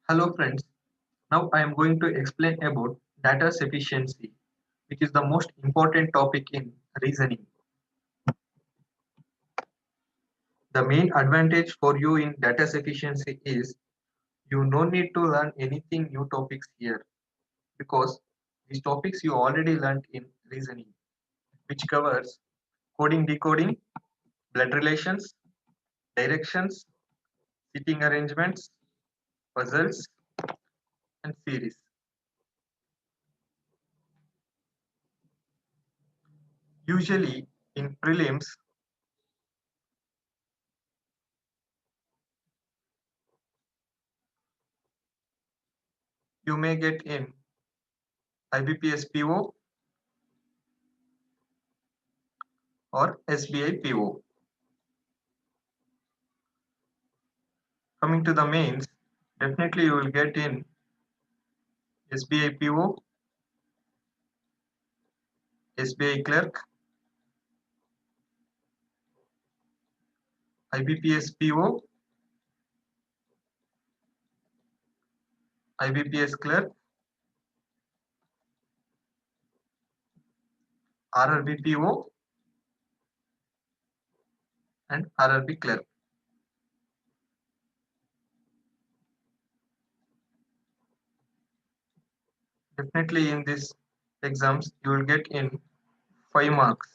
Hello friends, now I am going to explain about data sufficiency, which is the most important topic in reasoning. The main advantage for you in data sufficiency is you no need to learn anything new topics here because these topics you already learned in reasoning, which covers coding, decoding, blood relations, directions, seating arrangements, puzzles, and series. Usually in prelims, you may get in IBPS PO or SBI PO. Coming to the mains, definitely you will get in SBI PO, SBI clerk, IBPS PO, IBPS clerk, RRB PO, and RRB clerk. Definitely in these exams, you will get in 5 marks.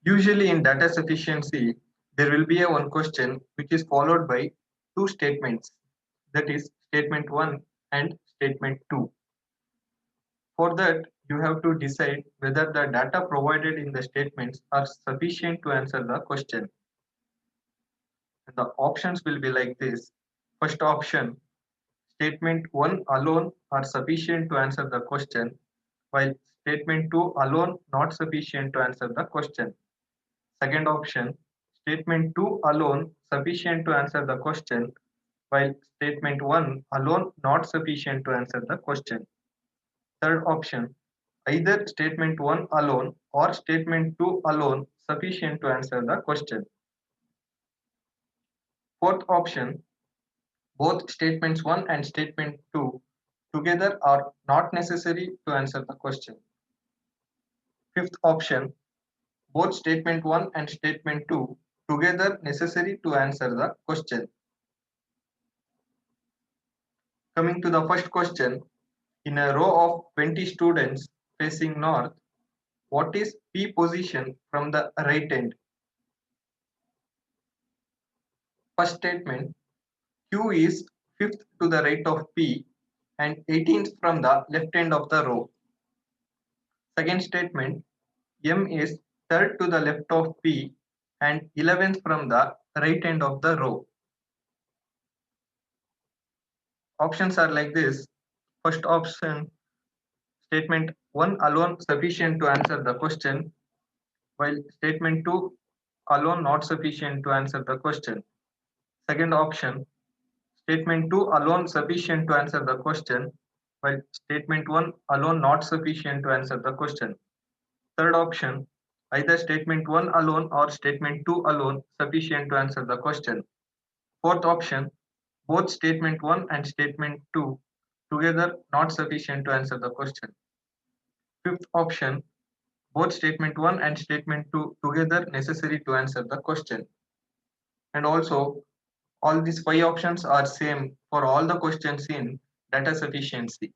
Usually in data sufficiency, there will be a one question which is followed by two statements, that is statement 1 and statement 2. For that, you have to decide whether the data provided in the statements are sufficient to answer the question. And the options will be like this. First option, statement 1 alone are sufficient to answer the question, while statement 2 alone not sufficient to answer the question. Second option, statement 2 alone sufficient to answer the question, while statement 1 alone not sufficient to answer the question. Third option, either statement 1 alone or statement 2 alone sufficient to answer the question. Fourth option, both statements 1 and statement 2 together are not necessary to answer the question. Fifth option, both statement 1 and statement 2 together necessary to answer the question. Coming to the first question, in a row of 20 students facing north, what is P position from the right end? First statement, Q is fifth to the right of P and 18th from the left end of the row. Second statement, M is third to the left of P and 11th from the right end of the row. Options are like this. First option, statement 1 alone sufficient to answer the question, while statement 2 alone not sufficient to answer the question. Second option, statement 2 alone sufficient to answer the question, while statement 1 alone not sufficient to answer the question. Third option, either statement 1 alone or statement 2 alone sufficient to answer the question. Fourth option, both statement 1 and statement 2 together not sufficient to answer the question. Fifth option, both statement 1 and statement 2 together necessary to answer the question. And also, all these 5 options are same for all the questions in data sufficiency.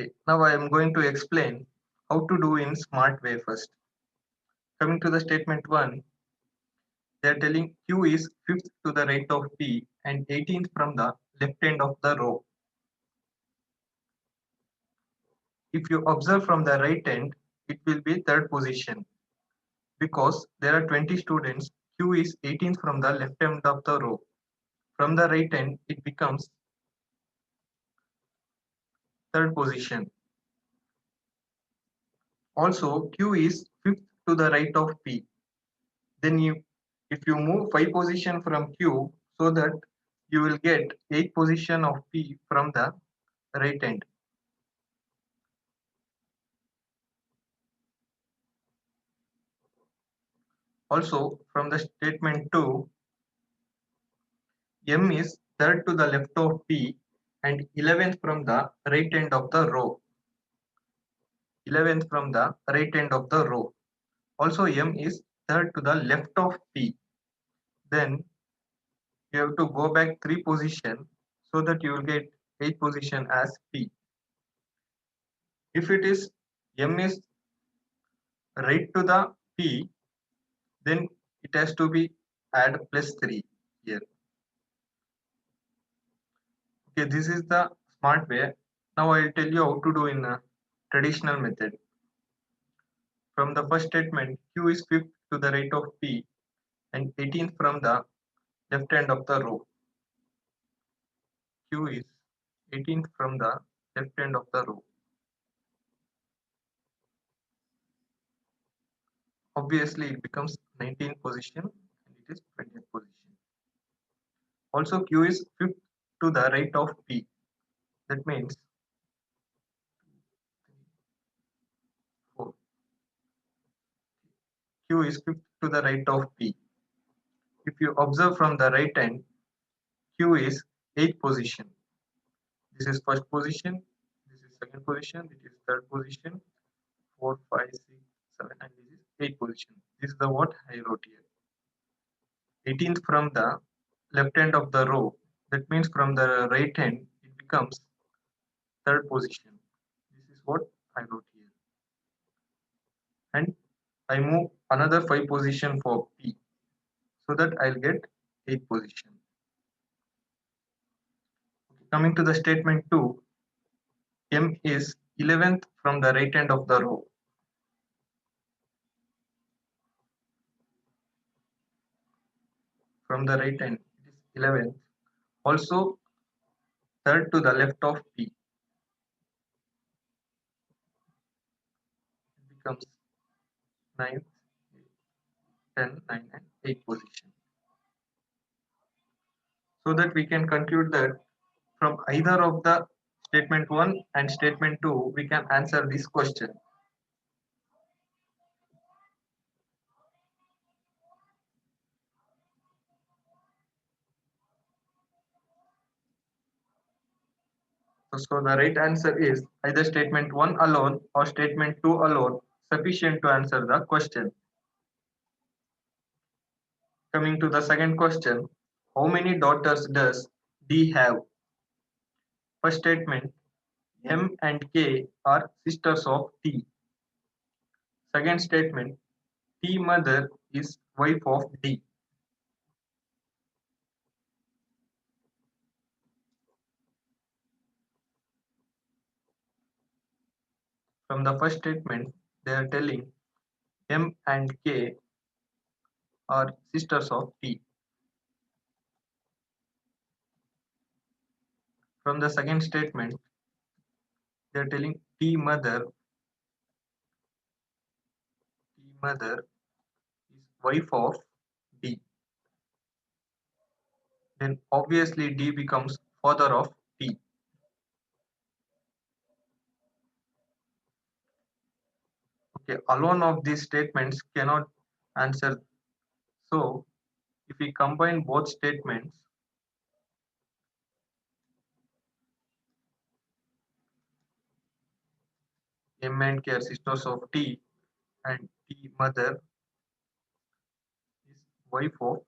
Okay, now I am going to explain how to do in smart way first. Coming to the statement 1, they are telling Q is fifth to the right of P and 18th from the left end of the row. If you observe from the right end, it will be third position. Because there are 20 students, Q is 18th from the left end of the row. From the right end, it becomes third position. Also, Q is fifth to the right of P. Then if you move 5 position from Q, so that you will get 8 position of P from the right end. Also from the statement 2, M is third to the left of P and 11th from the right end of the row. 11th from the right end of the row. Also M is third to the left of P. Then you have to go back 3 position so that you will get 8 position as P. If it is M is right to the P, then it has to be add plus 3 here. Okay, this is the smart way. Now I will tell you how to do in a traditional method. From the first statement, Q is fifth to the right of P and 18th from the left end of the row. Q is 18th from the left end of the row. Obviously, it becomes 19th position and it is 20th position. Also, Q is fifth to the right of P. That means 4. Q is fifth to the right of P. If you observe from the right end, Q is 8th position. This is first position, this is second position, this is third position, 4, 5, 6, 7, and this is 8th position. This is the what I wrote here. 18th from the left end of the row. That means from the right hand, it becomes third position. This is what I wrote here. And I move another 5 position for P so that I'll get 8th position. Coming to the statement 2, M is 11th from the right end of the row. From the right end, it is 11th. Also third to the left of P. It becomes 9th, 10, 9, and 8 position. So that we can conclude that from either of the statement 1 and statement 2, we can answer this question. So the right answer is either statement 1 alone or statement 2 alone sufficient to answer the question. Coming to the second question, how many daughters does D have? First statement, M and K are sisters of T. Second statement, T mother is wife of D. From the first statement, they are telling M and K are sisters of T. From the second statement, they are telling T mother is wife of D. Then obviously D becomes father of T. Okay, alone of these statements cannot answer. So if we combine both statements, M and K are sisters of T and T mother is wife of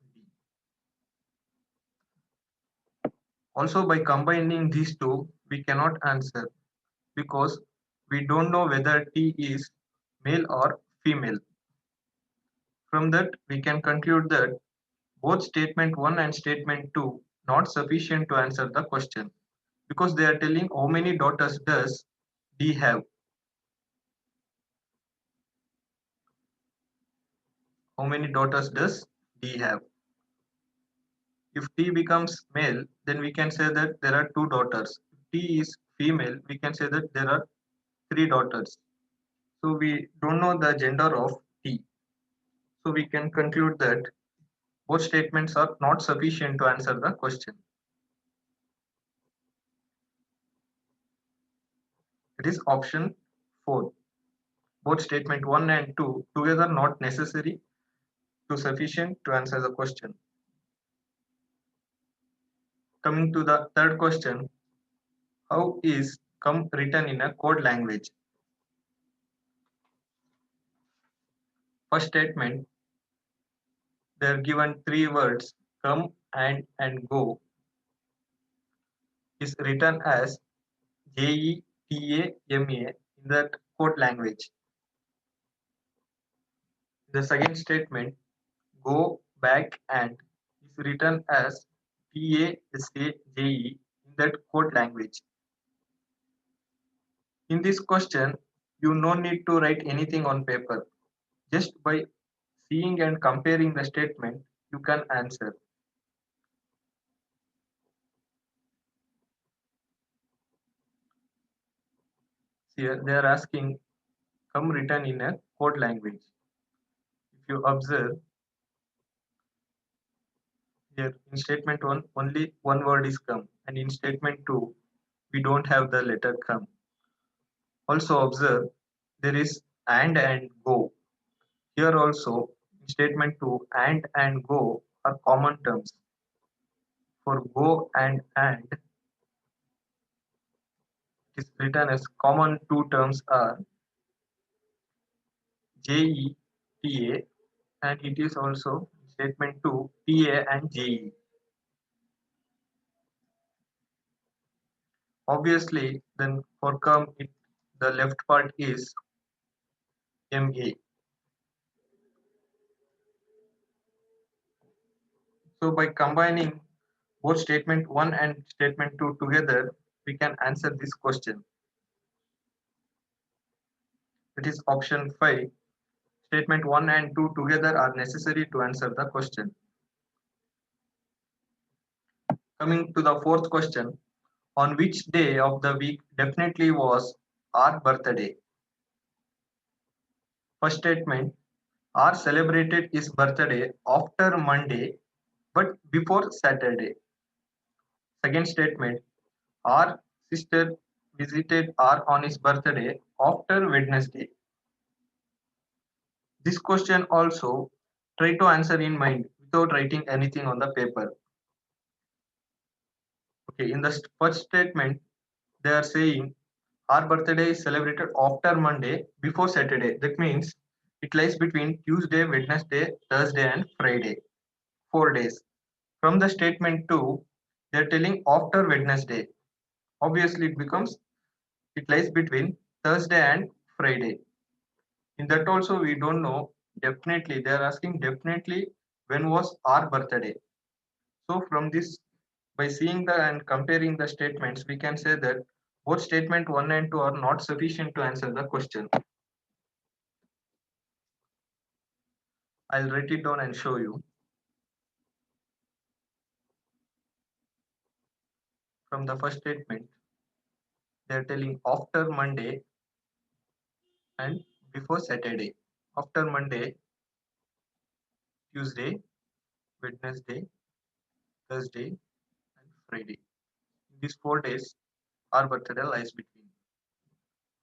D. Also by combining these two, we cannot answer because we don't know whether T is male or female. From that, we can conclude that both statement 1 and statement 2 not sufficient to answer the question because they are telling how many daughters does D have. How many daughters does D have? If T becomes male, then we can say that there are 2 daughters. If T is female, we can say that there are 3 daughters. So we don't know the gender of T. So we can conclude that both statements are not sufficient to answer the question. It is option 4. Both statement 1 and 2 together not necessary to sufficient to answer the question. Coming to the third question, how is come written in a code language? First statement, they are given three words, come and go, is written as JETAMA in that code language. The second statement, go back and, is written as PASAJE in that code language. In this question, you no need to write anything on paper. Just by seeing and comparing the statement, you can answer. Here they are asking come written in a code language. If you observe here in statement 1 only one word is come, and in statement 2 we don't have the letter come. Also observe there is and go. Here also in statement 2 and go are common terms. For go and it is written as common two terms are JETA, and it is also statement 2 TA and JE. Obviously, then for come the left part is MA. So by combining both statement 1 and statement 2 together, we can answer this question. It is option 5. Statement 1 and 2 together are necessary to answer the question. Coming to the fourth question, on which day of the week definitely was our birthday? First statement, R celebrated his birthday after Monday but before Saturday. Second statement, R sister visited R on his birthday after Wednesday. This question also try to answer in mind without writing anything on the paper. Okay, in the first statement, they are saying our birthday is celebrated after Monday before Saturday. That means it lies between Tuesday, Wednesday, Thursday, and Friday. 4 days. From the statement 2, they are telling after Wednesday. Obviously, it lies between Thursday and Friday. In that also, we don't know definitely. They are asking definitely when was our birthday. So from this, by seeing the and comparing the statements, we can say that both statement 1 and 2 are not sufficient to answer the question. I'll write it down and show you. From the first statement, they are telling after Monday and before Saturday. After Monday, Tuesday, Wednesday, Thursday, and Friday. In these 4 days, our birthday lies between.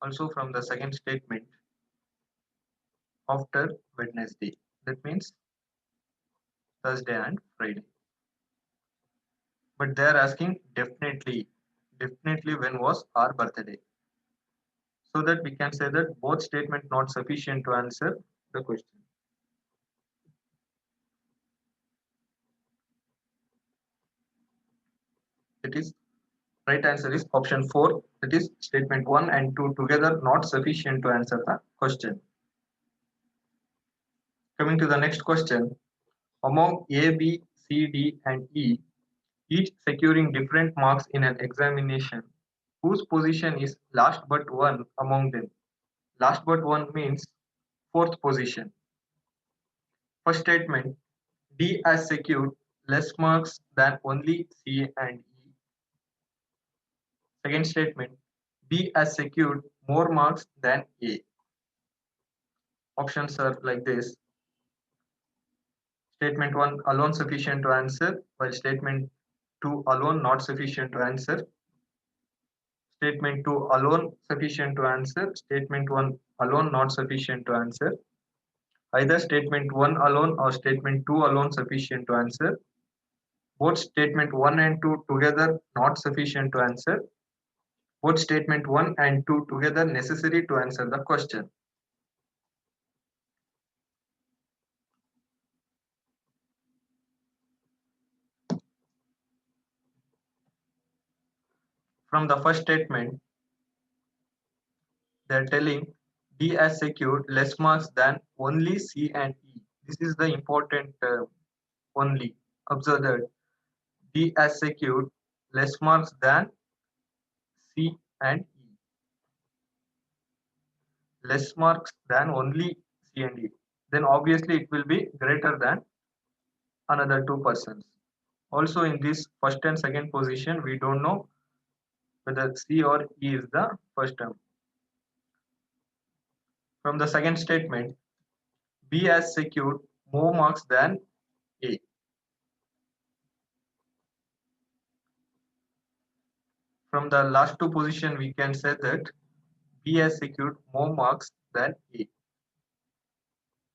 Also from the second statement, after Wednesday. That means Thursday and Friday. But they are asking definitely when was our birthday. So that we can say that both statements not sufficient to answer the question. It is right answer is option 4. That is statement 1 and 2 together not sufficient to answer the question. Coming to the next question, among A, B, C, D, and E, each securing different marks in an examination, whose position is last but one among them? Last but one means fourth position. First statement, D has secured less marks than only C and E. Second statement, B has secured more marks than A. Options are like this. Statement 1 alone sufficient to answer, while statement 2 alone not sufficient to answer. Statement 2 alone sufficient to answer. Statement 1 alone not sufficient to answer. Either statement 1 alone or statement 2 alone sufficient to answer. Both statement 1 and 2 together not sufficient to answer. Both statement 1 and 2 together necessary to answer the question. From the first statement, they are telling D has secured less marks than only C and E. This is the important only. Observe that D has secured less marks than C and E. Less marks than only C and E. Then obviously it will be greater than another two persons. Also in this first and second position, we don't know whether C or E is the first term. From the second statement, B has secured more marks than A. From the last two position, we can say that B has secured more marks than A.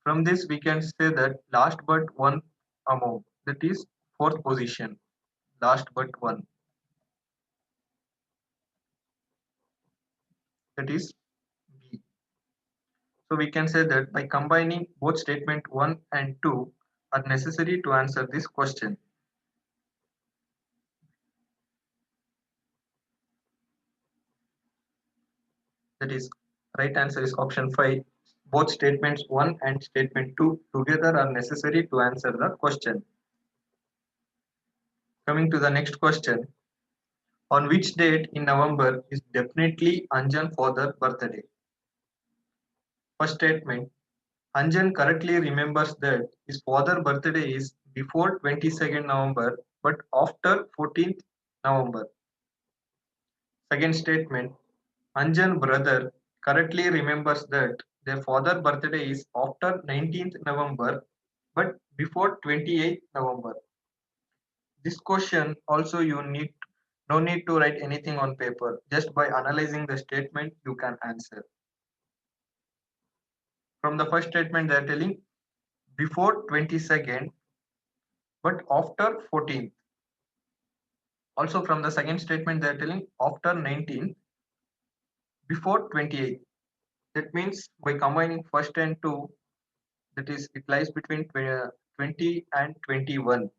From this, we can say that last but one among, that is fourth position, last but one, that is B. So we can say that by combining both statement 1 and 2 are necessary to answer this question. That is, right answer is option 5. Both statements 1 and statement 2 together are necessary to answer the question. Coming to the next question. On which date in November is definitely Anjan father's birthday? First statement. Anjan correctly remembers that his father's birthday is before 22nd November but after 14th November. Second statement. Anjan brother correctly remembers that their father's birthday is after 19th November but before 28th November. This question also you need no need to write anything on paper. Just by analyzing the statement you can answer. From the first statement they are telling before 22nd but after 14th. Also from the second statement they are telling after 19th before 28th. That means by combining first and two, that is it lies between 20 and 21.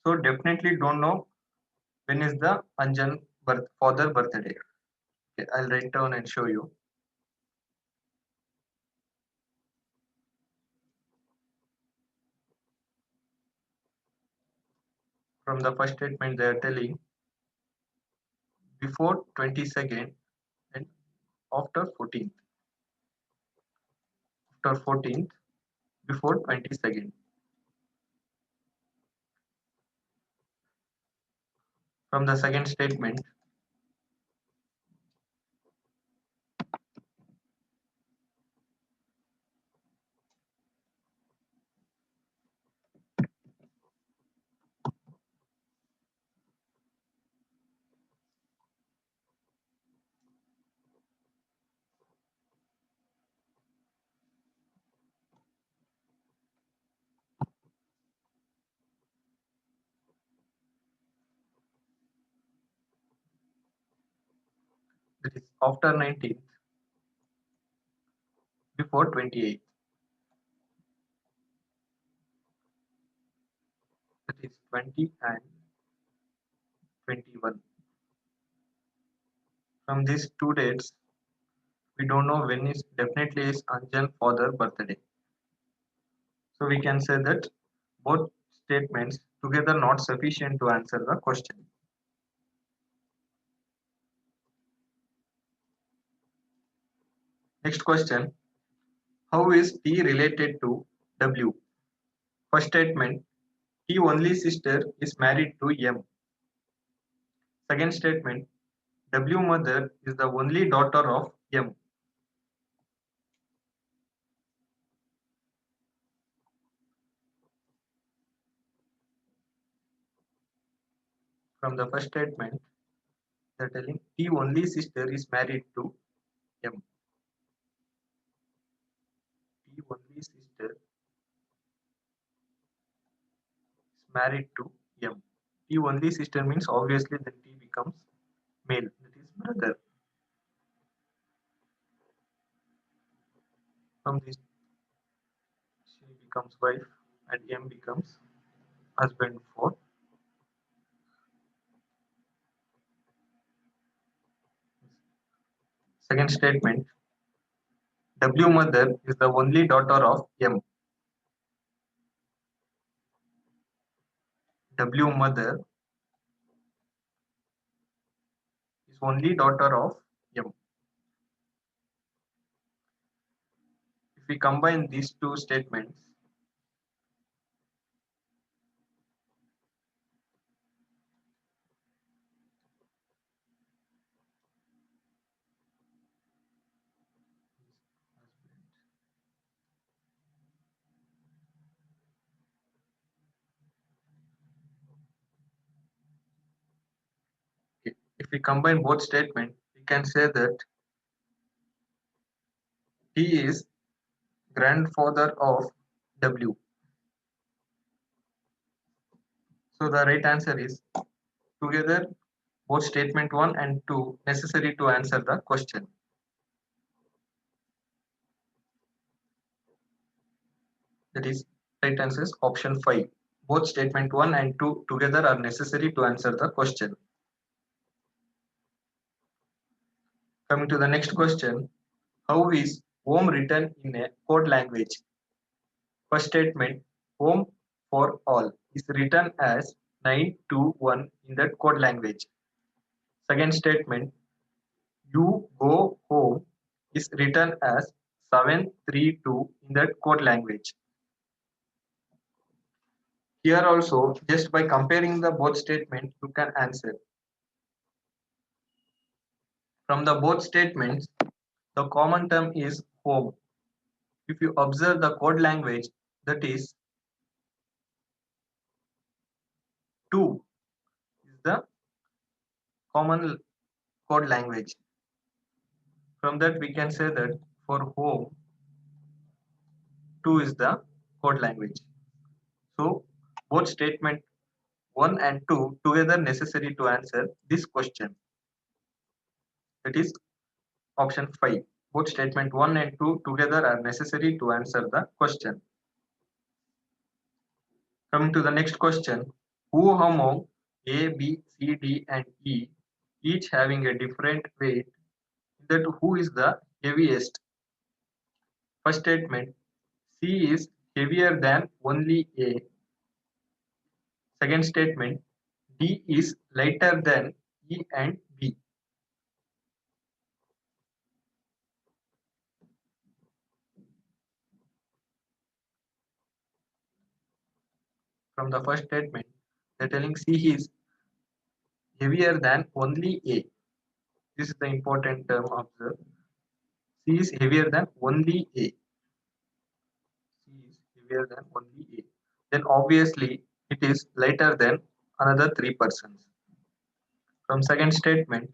So definitely don't know when is the Anjan father birthday. Okay, I'll write down and show you. From the first statement they are telling before 22nd and after 14th. After 14th, before 22nd. From the second statement, that is after 19th, before 28th. That is 20 and 21. From these two dates, we don't know when is definitely is Anjan father birthday. So we can say that both statements together not sufficient to answer the question. Next question. How is T related to W? First statement. T only sister is married to M. Second statement. W mother is the only daughter of M. From the first statement, they're telling T only sister is married to M. T only sister is married to M. T only sister means obviously then T becomes male, that is brother. From this, she becomes wife and M becomes husband for. Second statement, W mother is the only daughter of M. W mother is only daughter of M. If we combine these two statements, if we combine both statements, we can say that he is grandfather of W. So the right answer is together both statement 1 and 2 necessary to answer the question. That is right answer is option 5. Both statement 1 and 2 together are necessary to answer the question. Coming to the next question, how is home written in a code language? First statement, home for all is written as 921 in that code language. Second statement, you go home is written as 732 in that code language. Here also, just by comparing the both statements, you can answer. From the both statements, the common term is home. If you observe the code language, that is 2 is the common code language. From that, we can say that for home, 2 is the code language. So, both statement 1 and 2 together necessary to answer this question. That is option 5. Both statement 1 and 2 together are necessary to answer the question. Coming to the next question, who among A, B, C, D and E, each having a different weight, that who is the heaviest? First statement, C is heavier than only A. Second statement, D is lighter than E and B. From the first statement, they're telling C is heavier than only A. This is the important term observe. C is heavier than only A. C is heavier than only A. Then obviously it is lighter than another 3%. From second statement,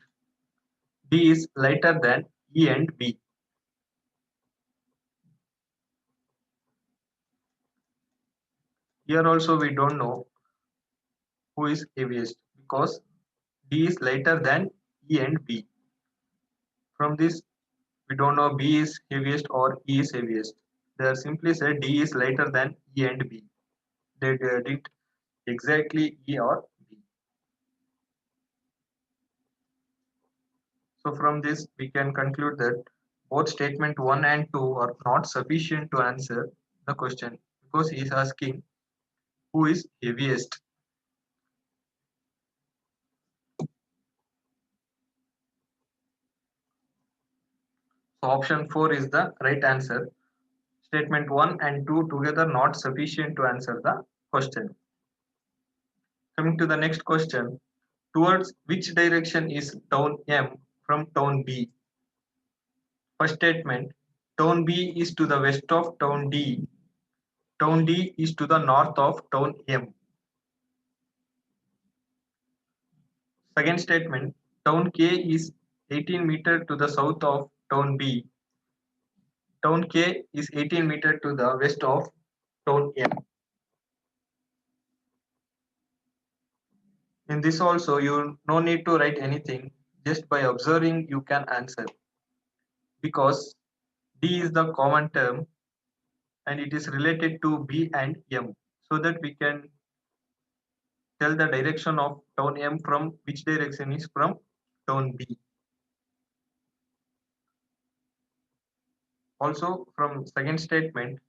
D is lighter than E and B. Here also we don't know who is heaviest because D is lighter than E and B. From this, we don't know B is heaviest or E is heaviest. They are simply said D is lighter than E and B. They didn't exactly E or B. So from this, we can conclude that both statement 1 and 2 are not sufficient to answer the question because he is asking who is heaviest. So option 4 is the right answer. Statement 1 and 2 together not sufficient to answer the question. Coming to the next question, towards which direction is town M from town B? First statement, town B is to the west of town D. Town D is to the north of town M. Second statement, town K is 18 meter to the south of town B. Town K is 18 meter to the west of town M. In this also, you no need to write anything. Just by observing, you can answer. Because D is the common term and it is related to B and M. So that we can tell the direction of town M from which direction is from town B. Also, from second statement,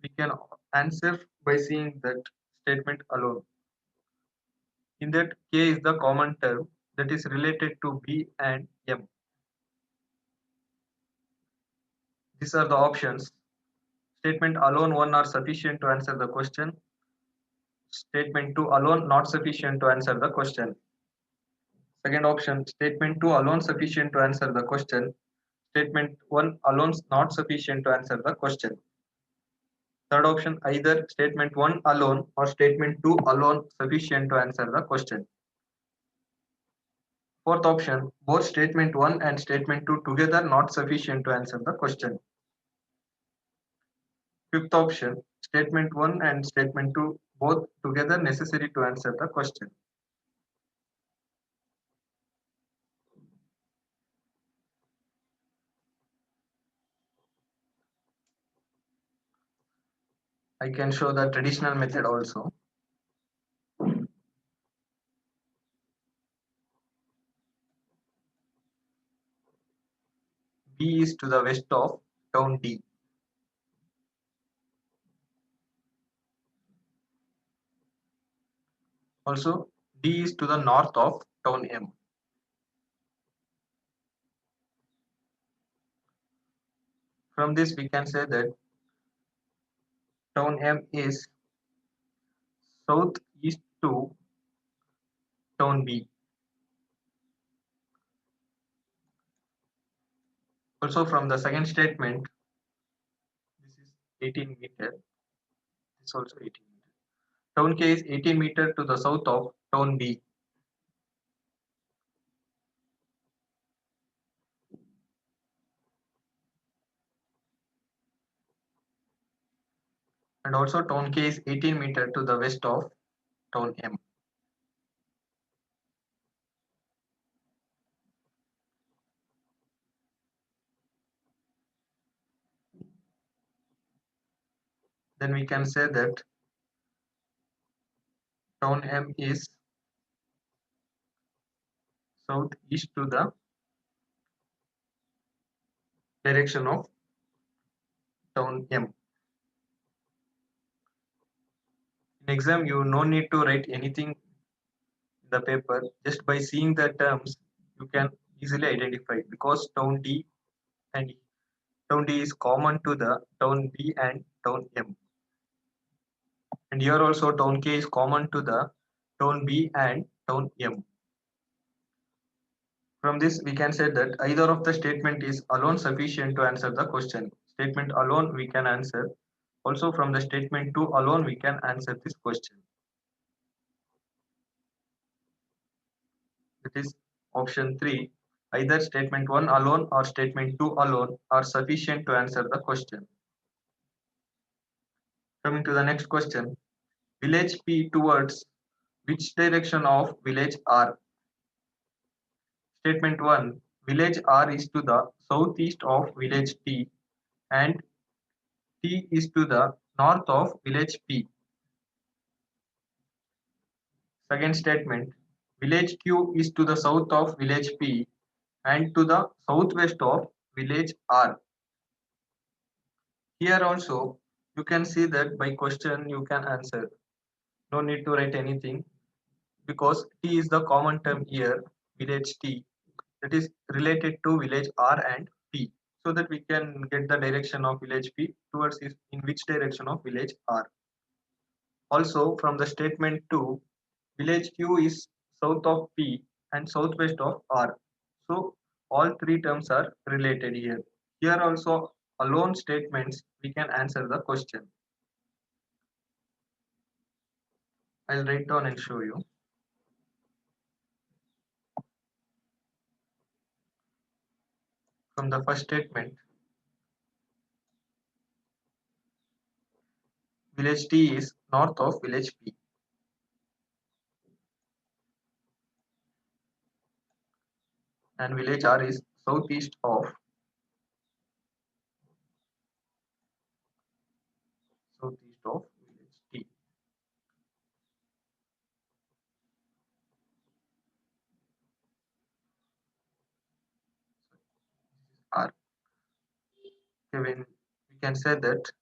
we can answer by seeing that statement alone. In that, K is the common term that is related to B and M. These are the options. Statement alone 1 are sufficient to answer the question. Statement 2 alone not sufficient to answer the question. Second option, statement 2 alone sufficient to answer the question. Statement 1 alone not sufficient to answer the question. Third option, either statement 1 alone or statement 2 alone sufficient to answer the question. Fourth option, both statement 1 and statement 2 together not sufficient to answer the question. Fifth option, statement 1 and statement 2 both together necessary to answer the question. I can show the traditional method also. B is to the west of town D. Also, D is to the north of town M. From this, we can say that town M is southeast to town B. Also, from the second statement, this is 18 meter. This is also 18 meter. Town K is 18 meter to the south of town B. And also town K is 18 meter to the west of town M. Then we can say that town M is southeast to the direction of town M. In exam, you no need to write anything in the paper. Just by seeing the terms, you can easily identify because town D and town D is common to the town B and town M. And here also town K is common to the town B and town M. From this, we can say that either of the statement is alone sufficient to answer the question. Statement alone we can answer. Also from the statement 2 alone we can answer this question. That is option 3. Either statement 1 alone or statement 2 alone are sufficient to answer the question. Coming to the next question. Village P towards which direction of village R? Statement 1. Village R is to the southeast of village T and T is to the north of village P. Second statement. Village Q is to the south of village P and to the southwest of village R. Here also you can see that by question you can answer. No need to write anything because T is the common term here, village T, that is related to village R and P, so that we can get the direction of village P towards in which direction of village R. Also from the statement 2, village Q is south of P and southwest of R. So all three terms are related here. Here also alone statements we can answer the question. I'll write down and show you. From the first statement, village T is north of village P, and village R is southeast of village T. R. Okay, when we can say that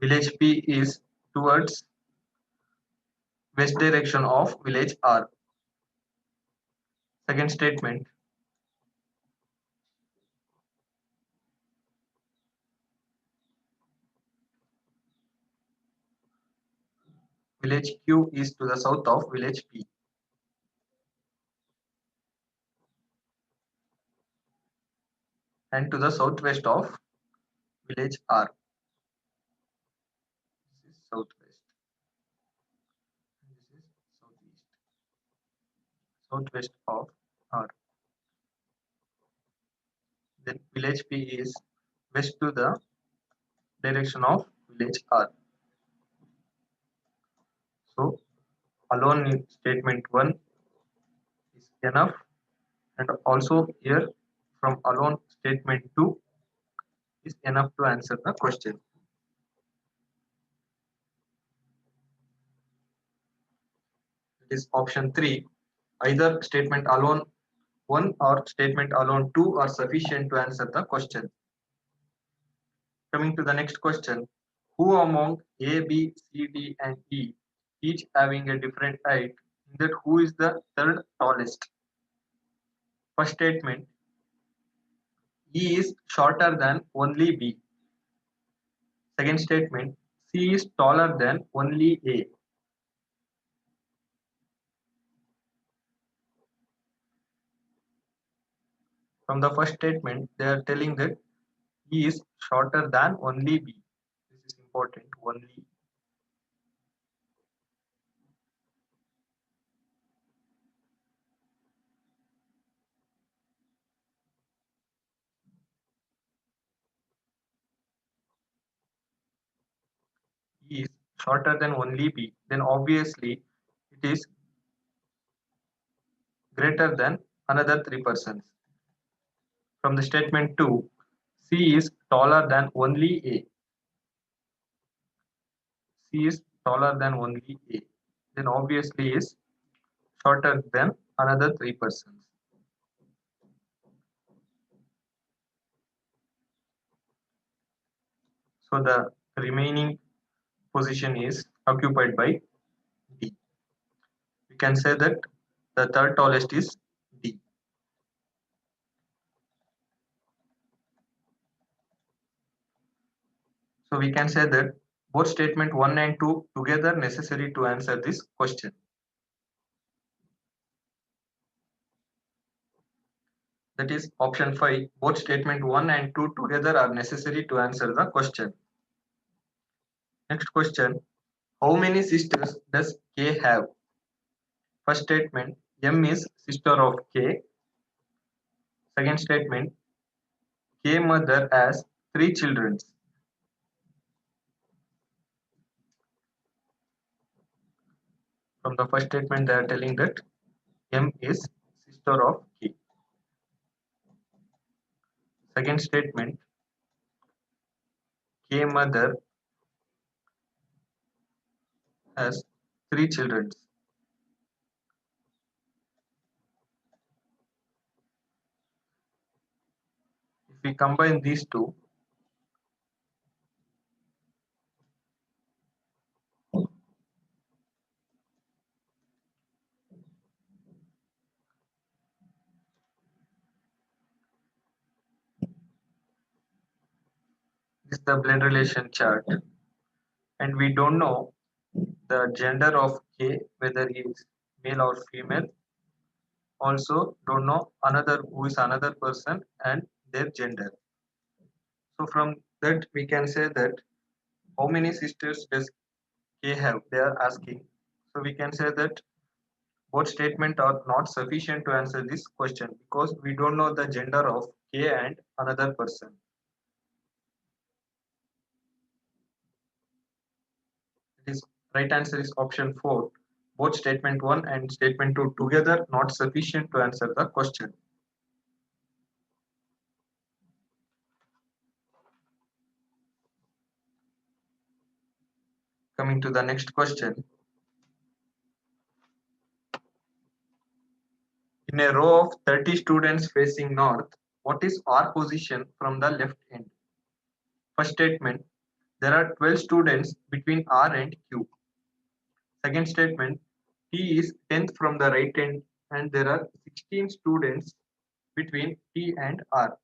village P is towards west direction of village R. Second statement, village Q is to the south of village P, and to the southwest of village R. This is southwest. This is southeast. Southwest of R. Then village P is west to the direction of village R. So alone in statement 1 is enough, and also here from alone statement 2 is enough to answer the question. It is option 3. Either statement alone 1 or statement alone 2 are sufficient to answer the question. Coming to the next question, who among A, B, C, D and E, each having a different height, that who is the third tallest? First statement, E is shorter than only B. Second statement, C is taller than only A. From the first statement, they are telling that E is shorter than only B. This is important, only. E is shorter than only B. Then obviously it is greater than another 3 persons. From the statement 2, C is taller than only A. C is taller than only A. Then obviously is shorter than another 3 persons. So the remaining position is occupied by D. We can say that the third tallest is D. So we can say that both statement 1 and 2 together necessary to answer this question. That is option 5. Both statement 1 and 2 together are necessary to answer the question. Next question. How many sisters does K have? First statement, M is sister of K. Second statement, K mother has 3 children. From the first statement, they are telling that M is sister of K. Second statement, K mother has 3 children. If we combine these two, this is the blood relation chart, and we don't know the gender of K, whether he is male or female. Also don't know another who is another person and their gender. So from that we can say that how many sisters does K have? They are asking. So we can say that Both statements are not sufficient to answer this question because we don't know the gender of K and another person. It is right answer is option 4. Both statement 1 and statement 2 together not sufficient to answer the question. Coming to the next question. In a row of 30 students facing north, what is R position from the left end? First statement, there are 12 students between R and Q. Second statement, T is 10th from the right end and there are 16 students between T and R.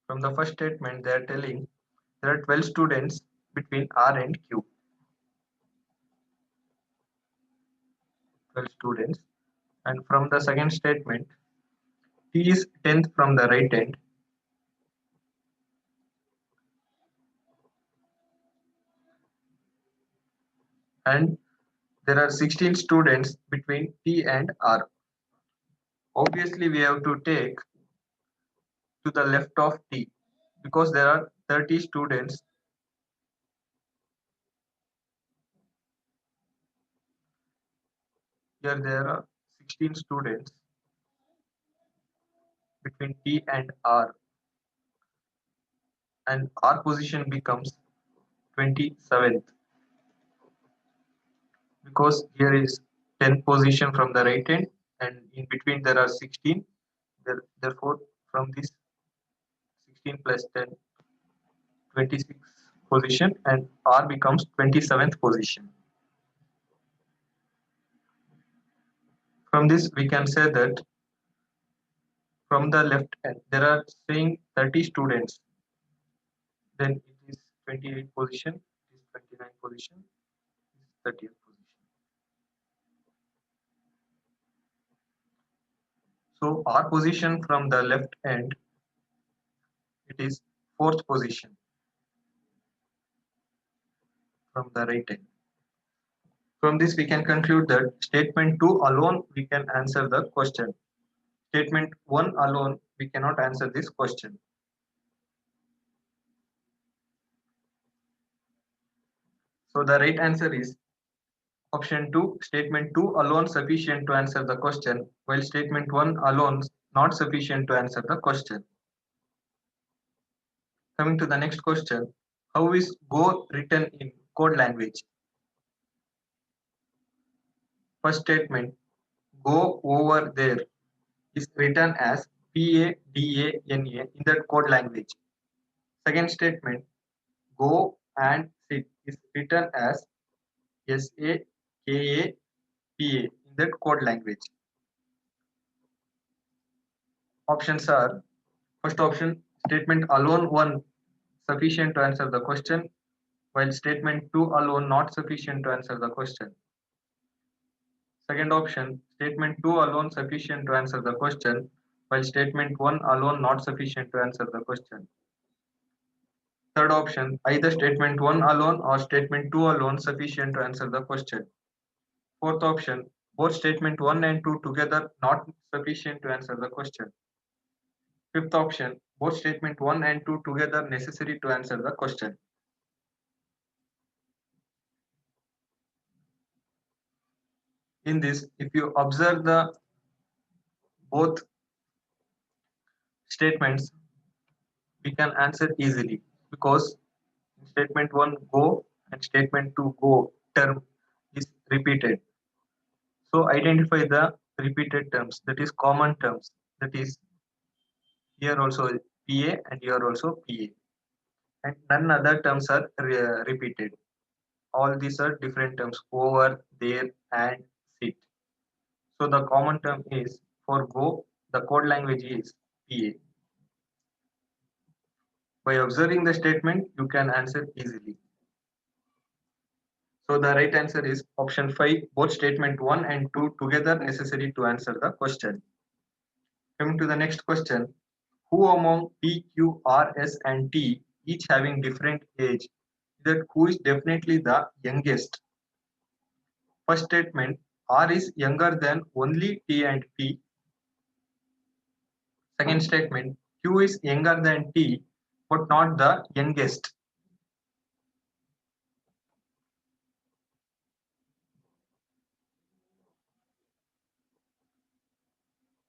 From the first statement, they are telling there are 12 students between R and Q. 12 students. And from the second statement, T is 10th from the right end. And there are 16 students between T and R. Obviously, we have to take to the left of T because there are 30 students. Here there are 16 students between T and R. And R position becomes 27th because here is 10th position from the right end and in between there are 16. Therefore, from this 16 plus 10, 26 position and R becomes 27th position. From this, we can say that from the left end, there are saying 30 students. Then it is 28th position, it is 29th position, it is 30th position. So R position from the left end, it is 4th position from the right end. From this, we can conclude that statement 2 alone, we can answer the question. Statement 1 alone, we cannot answer this question. So the right answer is option 2. Statement 2 alone sufficient to answer the question, while statement 1 alone not sufficient to answer the question. Coming to the next question, how is Go written in code language? First statement, go over there is written as PADANA in the code language. Second statement, go and sit is written as SAKAPA in that code language. Options are first option, statement alone 1 sufficient to answer the question, while statement 2 alone not sufficient to answer the question. Second option, statement 2 alone sufficient to answer the question, while statement 1 alone not sufficient to answer the question. Third option, either statement 1 alone or statement 2 alone sufficient to answer the question. Fourth option, both statement 1 and 2 together not sufficient to answer the question. Fifth option, both statement 1 and 2 together necessary to answer the question. In this, if you observe the both statements, we can answer easily because statement 1 go and statement 2 go term is repeated. So identify the repeated terms, that is common terms, that is here also PA and here also PA, and none other terms are repeated. All these are different terms, over, there and sit. So the common term is for go, the code language is PA. By observing the statement, you can answer easily. So the right answer is option 5, both statement 1 and 2 together necessary to answer the question. Coming to the next question, who among P, Q, R, S and T each having different age, that who is definitely the youngest. First statement, R is younger than only T and P. Second statement, Q is younger than T but not the youngest.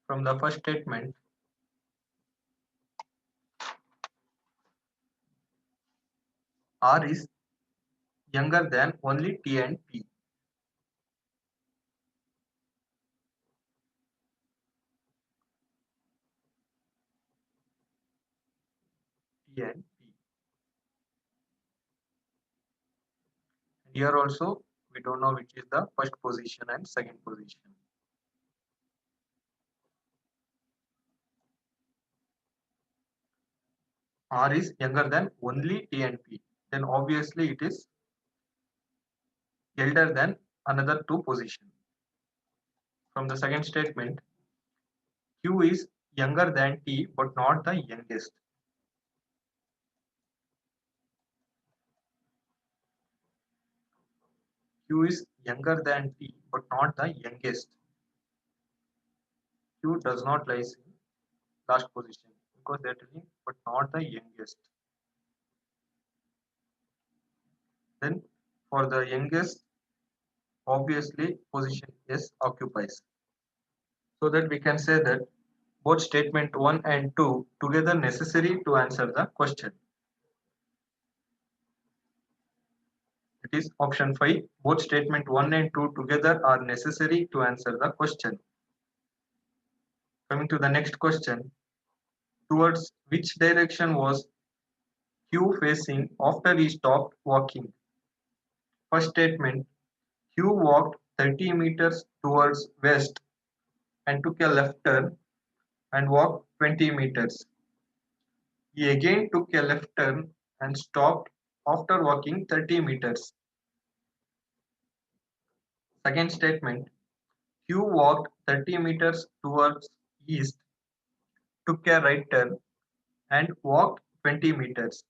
From the first statement, R is younger than only T and P. T and P. Here also we don't know which is the first position and second position. R is younger than only T and P. Then obviously it is elder than another two positions. From the second statement, Q is younger than T but not the youngest. Q is younger than T but not the youngest. Q does not lies in last position because they are telling but not the youngest. Then for the youngest, obviously position S occupies. So that we can say that both statement 1 and 2 together necessary to answer the question. It is option 5. Both statement 1 and 2 together are necessary to answer the question. Coming to the next question. Towards which direction was Q facing after he stopped walking? First statement. Q walked 30 meters towards west and took a left turn and walked 20 meters. He again took a left turn and stopped after walking 30 meters. Second statement, Q walked 30 meters towards east, took a right turn and walked 20 meters.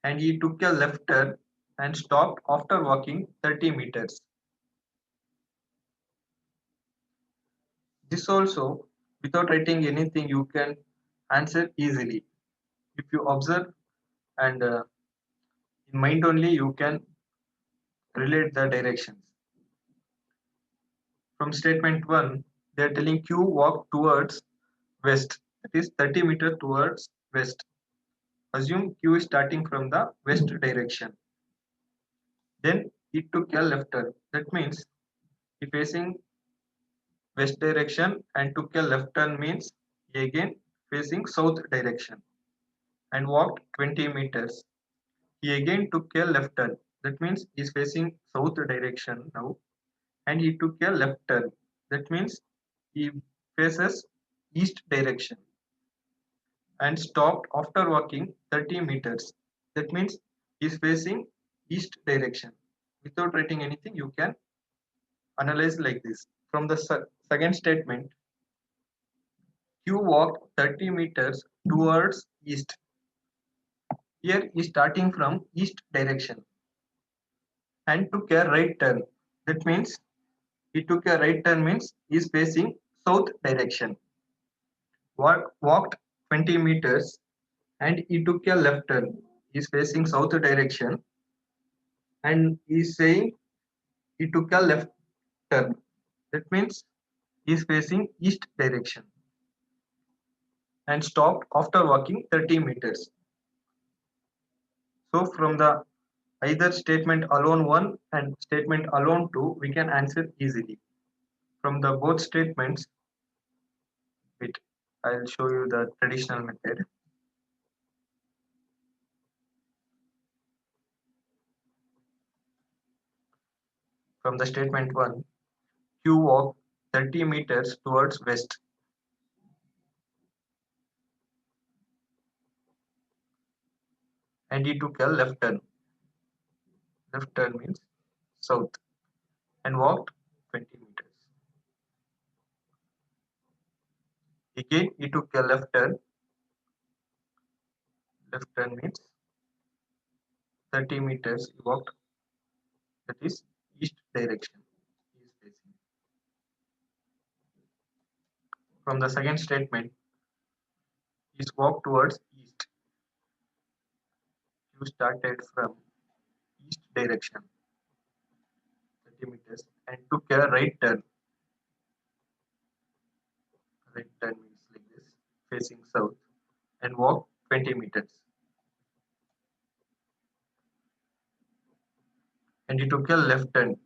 And he took a left turn and stopped after walking 30 meters. This also, without writing anything, you can answer easily. If you observe and in mind only, you can relate the directions. From statement 1, they are telling Q walk towards west, that is 30 meters towards west. Assume Q is starting from the west direction. Then he took a left turn. That means he facing west direction and took a left turn means he again facing south direction and walked 20 meters. He again took a left turn. That means he is facing south direction now and he took a left turn. That means he faces east direction and stopped after walking 30 meters. That means he is facing east direction. Without writing anything, you can analyze like this. From the second statement, Q walked 30 meters towards east. Here he is starting from east direction and took a right turn. That means he took a right turn means he is facing south direction. Walked 20 meters and he took a left turn. He is facing south direction and he is saying he took a left turn. That means he is facing east direction and stopped after walking 30 meters. So from the either statement alone 1 and statement alone 2, we can answer easily. From the both statements, wait, I'll show you the traditional method. From the statement 1, Q walked 30 meters towards west. And he took a left turn. Left turn means south and walked 20 meters. Again, he took a left turn Left turn means 30 meters you walked, that is east direction he is facing. From the second statement, is walk towards east. You started from east direction 30 meters and took a right turn. Right turn means like this, facing south, and walk 20 meters. And you took a left turn,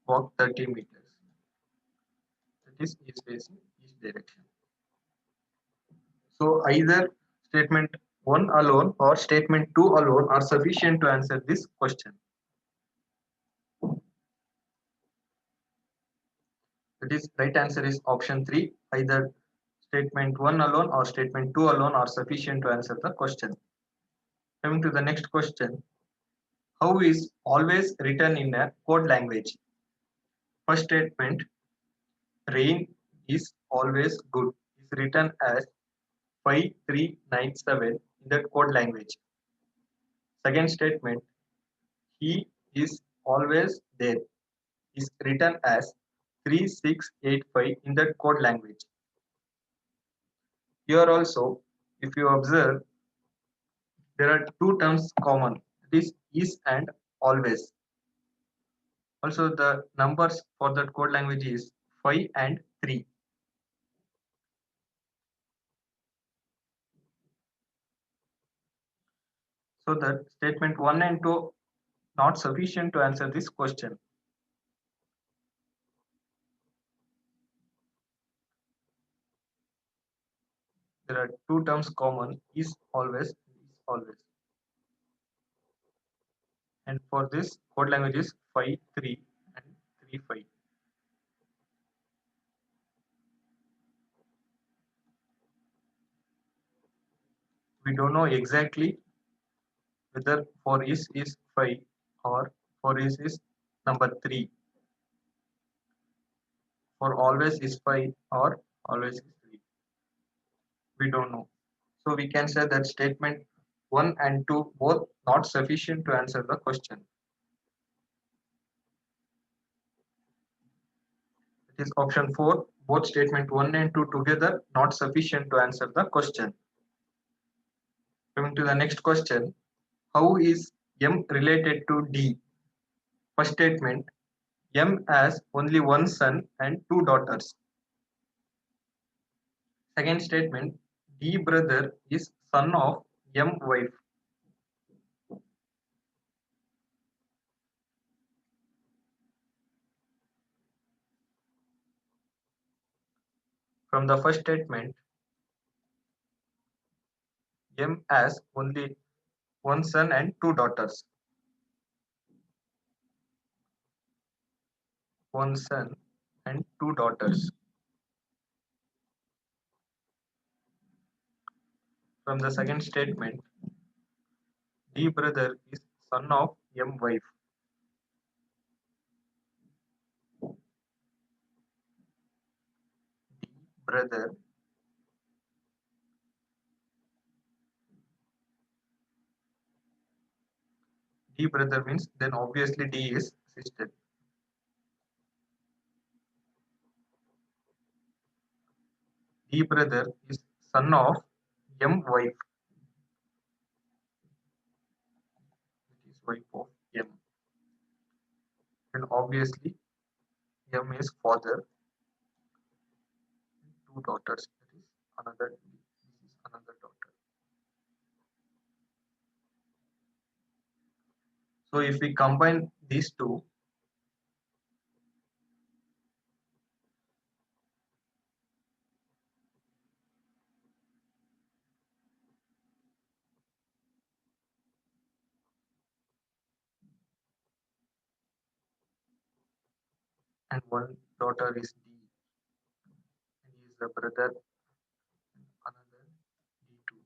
walk 30 meters. That is facing east direction. So either statement 1 alone or statement 2 alone are sufficient to answer this question. That is, right answer is option 3. Either statement 1 alone or statement 2 alone are sufficient to answer the question. Coming to the next question, how is always written in a code language? First statement, rain is always good, is written as 5397 in that code language. Second statement, he is always there, is written as 3685 in that code language. Here also, if you observe, there are two terms common, that is and always. Also, the numbers for that code language is 5 and 3. So that statement 1 and 2 not sufficient to answer this question. There are two terms common, is always. And for this code language is 5 3 and 3 5. We don't know exactly whether for is 5 or for is number 3. For always is 5 or always is 3. We don't know. So we can say that statement 1 and 2 both not sufficient to answer the question. It is option 4. Both statement 1 and 2 together not sufficient to answer the question. Coming to the next question. How is M related to D? First statement, M has only one son and two daughters. Second statement, D brother is son of M wife. From the first statement, M has only one son and two daughters. One son and two daughters. From the second statement, D brother is son of M wife. D brother D brother means then obviously D is sister. D brother is son of M wife. It is wife of M. And obviously M is father. Two daughters. That is another. This is another daughter. So if we combine these two, and one daughter is D, and he is the brother, and another D2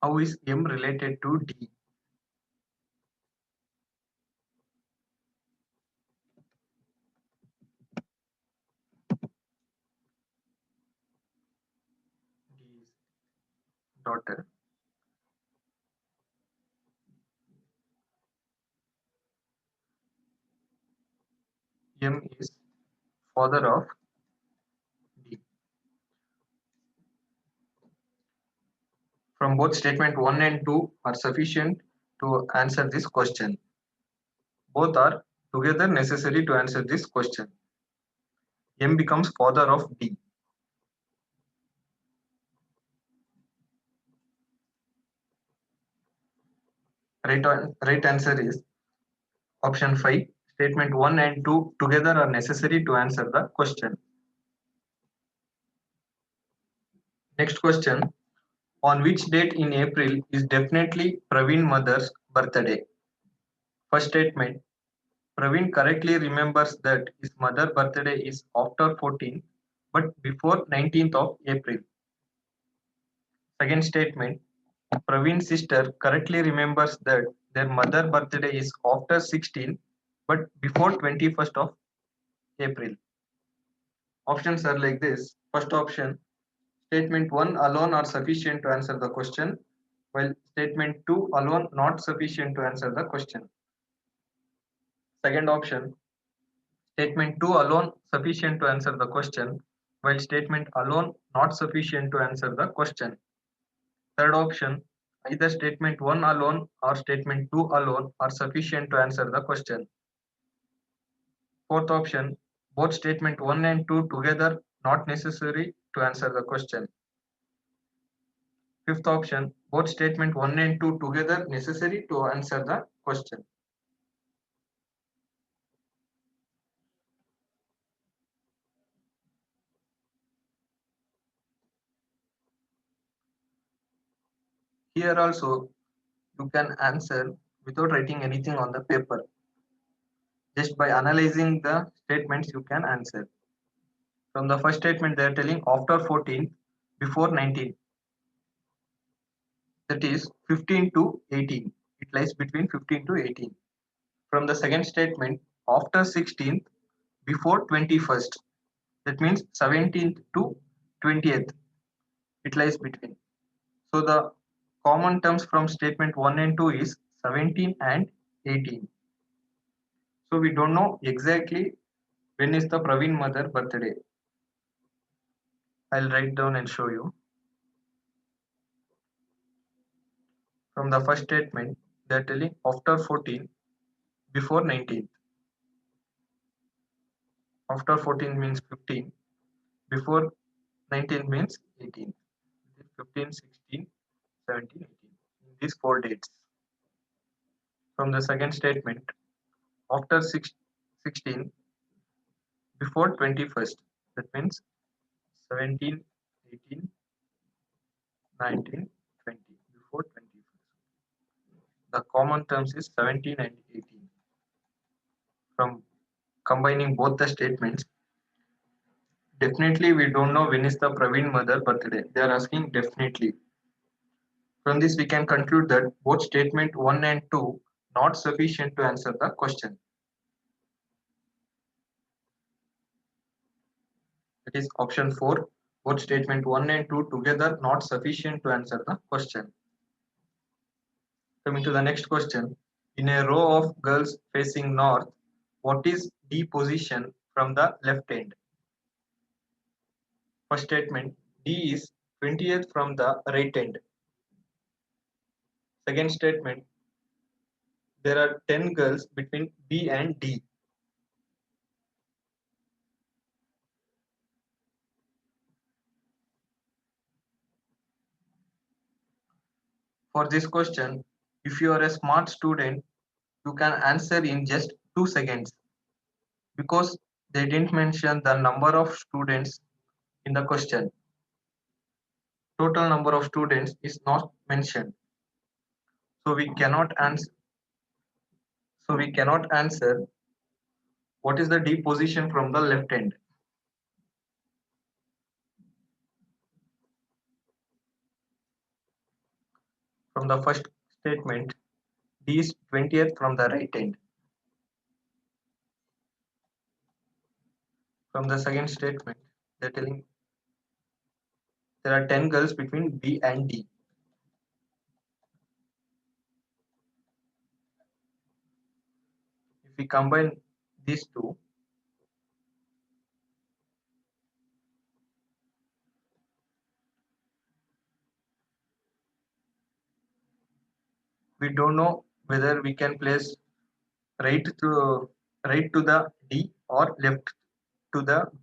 husband. How is M related to D? D is daughter. M is father of D. From both statement 1 and 2 are sufficient to answer this question. Both are together necessary to answer this question. M becomes father of D. Right answer is option 5. Statement 1 and 2 together are necessary to answer the question. Next question. On which date in April is definitely Praveen mother's birthday? First statement. Praveen correctly remembers that his mother's birthday is after 14th but before 19th of April. Second statement. Praveen's sister correctly remembers that their mother's birthday is after 16th but before 21st of April. Options are like this. First option, statement 1 alone are sufficient to answer the question, while statement 2 alone not sufficient to answer the question. Second option, statement 2 alone sufficient to answer the question, while statement alone not sufficient to answer the question. Third option, either statement 1 alone or statement 2 alone are sufficient to answer the question. Fourth option, both statement 1 and 2 together not necessary to answer the question. Fifth option, both statement 1 and 2 together necessary to answer the question. Here also you can answer without writing anything on the paper. Just by analyzing the statements you can answer. From the first statement they are telling after 14 before 19. That is 15 to 18. It lies between 15 to 18. From the second statement after 16th before 21st. That means 17th to 20th. It lies between. So the common terms from statement 1 and 2 is 17 and 18. So we don't know exactly when is the Praveen mother birthday. I'll write down and show you. From the first statement, they are telling after 14, before 19. After 14 means 15, before 19 means 18. 15, 16, 17, 18. These 4 dates. From the second statement, after 16, before 21st. That means 17, 18, 19, 20. Before 21st. The common terms is 17 and 18. From combining both the statements, definitely we don't know when is the Praveen mother birthday. They are asking definitely. From this we can conclude that both statement 1 and 2 not sufficient to answer the question. It is option 4. Both statement 1 and 2 together not sufficient to answer the question. Coming to the next question. In a row of girls facing north, what is D position from the left end? First statement, D is 20th from the right end. Second statement, there are 10 girls between B and D. For this question, if you are a smart student, you can answer in just 2 seconds because they didn't mention the number of students in the question. Total number of students is not mentioned. So we cannot answer. What is the D position from the left end. From the first statement, D is 20th from the right end. From the second statement, they're telling there are 10 girls between B and D. If we combine these two, we don't know whether we can place right to the D or left to the B.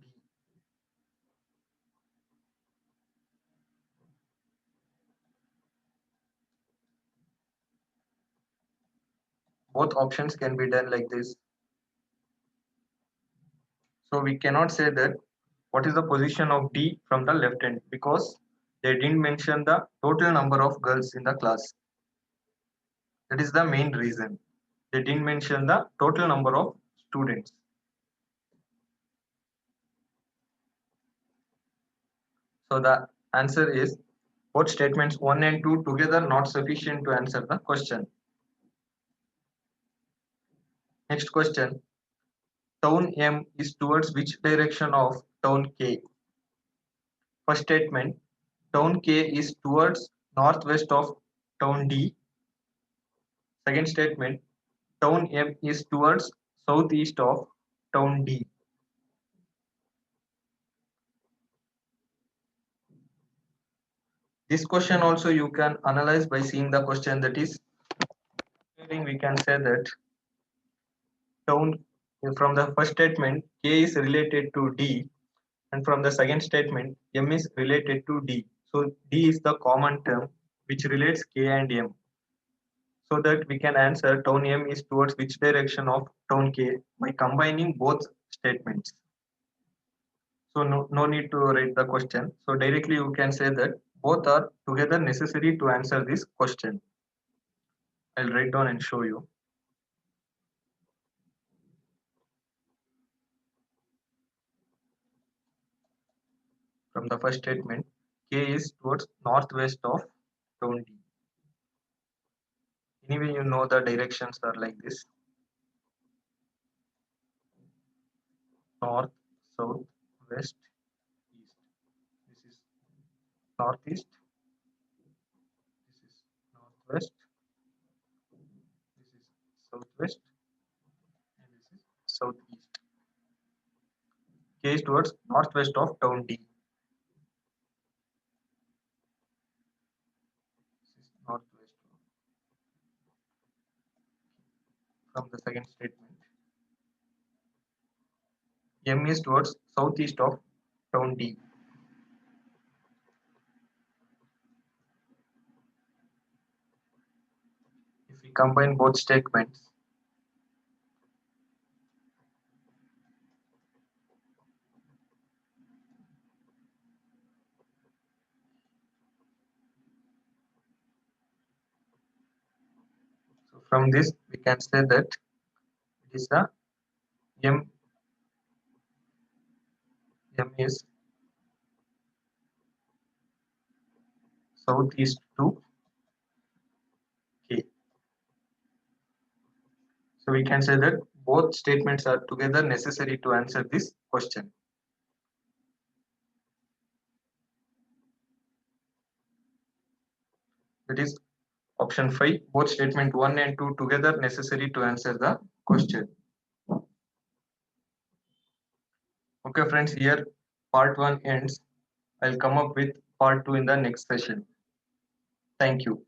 Both options can be done like this. So we cannot say that what is the position of D from the left end because they didn't mention the total number of girls in the class. That is the main reason. They didn't mention the total number of students. So the answer is both statements 1 and 2 together not sufficient to answer the question. Next question. Town M is towards which direction of town K? First statement. Town K is towards northwest of town D. Second statement. Town M is towards southeast of town D. This question also you can analyze by seeing the question, that is, we can say that town from the first statement K is related to D, and from the second statement M is related to D. So D is the common term which relates K and M. So that we can answer town M is towards which direction of town K by combining both statements. So no need to write the question. So directly you can say that both are together necessary to answer this question. I'll write down and show you. From the first statement, K is towards northwest of town D. Anyway, you know the directions are like this: north, south, west, east. This is northeast, this is northwest, this is southwest, and this is southeast. K is towards northwest of town D. This is northwest. From the second statement, M is towards southeast of town D. If we combine both statements, so from this we can say that it is the M is southeast to K. So we can say that both statements are together necessary to answer this question. That is option 5. Both statement 1 and 2 together necessary to answer the question. Okay friends, here part 1 ends. I'll come up with part 2 in the next session. Thank you.